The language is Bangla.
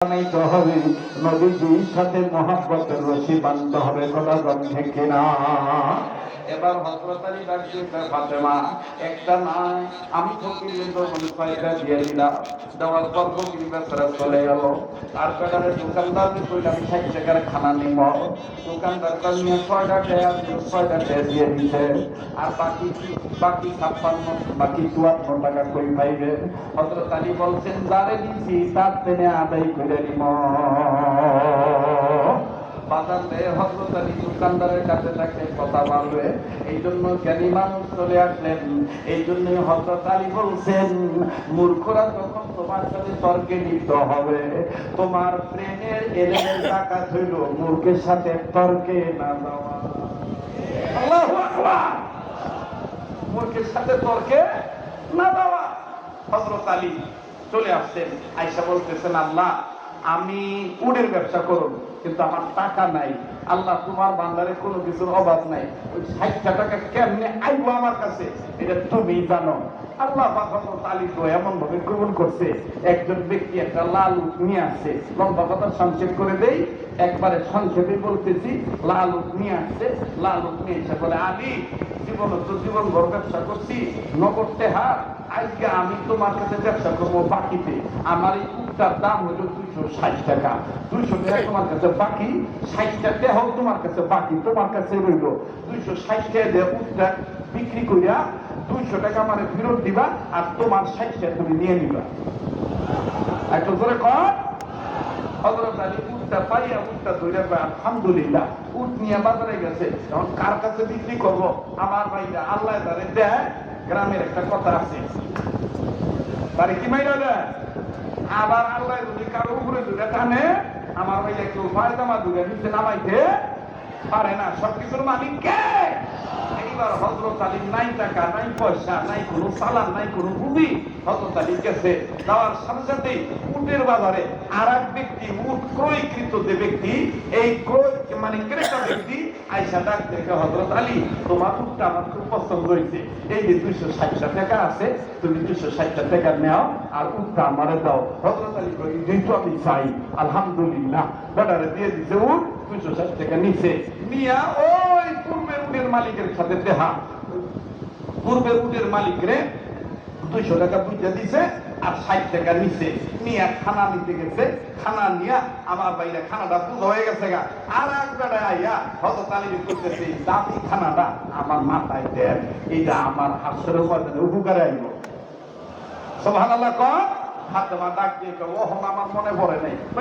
বানাইতে হবে, নবীজির সাথে মহব্বতের রশি বাঁধতে হবে, কথা ঠিক কিনা? এবার হযরত আলী ডাক দিয়ে ফাতেমা, একটা নাই, আমি ফকিরের দোকান পয়সা দিয়ে দিলাম, দেওয়ার পর ফকির বেচারা চলে গেল। আর বেটারে দোকানদারকে কইলাম 60 টাকার খানা নিব, দোকানদার নিয়ে 6টা টাকা দিয়ে দিছে। আর বাকি 54 টাকা কই পাইবে? হযরত আলী বলছেন, যারে দিছি তার তেনে আদায় করে নিব। বাজারে হযরত আলী দোকানদারের কাছে থাকলে কথা বলবে, এই জন্য জ্ঞানী মানুষ চলে আসলেন। এই জন্য হযরত আলী বলছেন, মূর্খরা যখন তোমার সাথে তর্কে লিপ্ত হবে, তোমার প্রেমের এলেমের টাকা হইল মূর্খের সাথে তর্কে না যাওয়া। আল্লাহু আকবার। মূর্খের সাথে তর্কে না যাওয়া। হযরত আলী চলে আসছেন, আয়েশা বলতেছেন, আল্লাহ আমি উটের ব্যবসা করব, কিন্তু আমার টাকা নাই। আল্লাহ তোমার ভান্ডারে কোনো কিছুর অভাব নাই, ওই 60টা টাকা কেমনে আইবো আমার কাছে এটা তুমি জানো। আল্লাহ পাক হযরত আলীকে এমন ভাবে কবুল করছে, একজন ব্যক্তি একটা লাল উট নিয়ে আসছে। লম্বা কথা সংক্ষেপ করে দেই, একবারে সংক্ষেপে বলতেছি। লাল উট নিয়ে আসছে, লাল উট নিয়ে এসে বলে, আলী জীবনভর ব্যবসা করছি, নগদ টেহা, আজকে আমি তোমার কাছে ব্যবসা করবো বাকিতে। আমার এই উটটার দাম হলো 260 টাকা। 200 টাকা তোমার কাছে বাকি, 60টা টেহাও তোমার কাছে বাকি, তোমার কাছে রইল 260 টাকা দিয়ে উটটা বিক্রি করিয়া 200 টাকা আমার ফেরত দিবা, আর তোমার 60 টাকা তুমি নিয়ে নিবা। একটু ধরে কর। হযরত আলী উটটা পাইয়া উটটা ধরে পায়, আলহামদুলিল্লাহ। উট নিয়ে বাজারে গেছে, এখন কার কাছে বিক্রি করব? আমার ভাইরা আল্লাহ তারে দেয়। গ্রামের একটা কথা আছে, বাড়ি কি মাইরা দেয়, আবার আল্লাহ যদি কারো উপরে দূরে টানে, আমার ভাইয়া কেউ পায়জামা দূরে নিচে নামাইতে পারে না। সবকিছুর মালিক কে? এইবার হযরত আলী নাই টাকা, নাই পয়সা, নাই কোনো সালান, নাই কোনো পুঁজি। হযরত আলী গেছে, যাওয়ার সাথে সাথে উটের বাজারে আর এক ব্যক্তি, উট ক্রয়কৃত যে ব্যক্তি, এই ক্রয় ক্রেতা ব্যক্তি আয়েশা ডাক দেখে, হযরত আলী তোমার উটটা আমার খুব পছন্দ হয়েছে, এই যে 260 টাকা আছে, তুমি 260 টাকা নাও আর উটটা আমারে দাও। হযরত আলী কই, যেহেতু আমি চাই, আলহামদুলিল্লাহ। বেটারে দিয়ে দিছে উট, 260 টাকা নিছে, নিয়া ওই পূর্বের উটের মালিকের সাথে দেখা, পূর্বের উটের মালিকরে 200 টাকা বুঝে দিছে আর 60 টাকা নিছে, নিয়ে খানা নিতে গেছে। খানা নিয়া আমার বাইরে খানাটা পুজো হয়ে গেছে গা, আর এক বেড়ায় আইয়া হযরত আলী করতেছে, দামি খানাটা আমার মাথায় দেন, এইটা আমার হাসরের ময়দানে উপকারে আইব। সুবহানাল্লাহ। কর হাত ডাক দিয়ে, ও আমার মনে পড়ে নাই।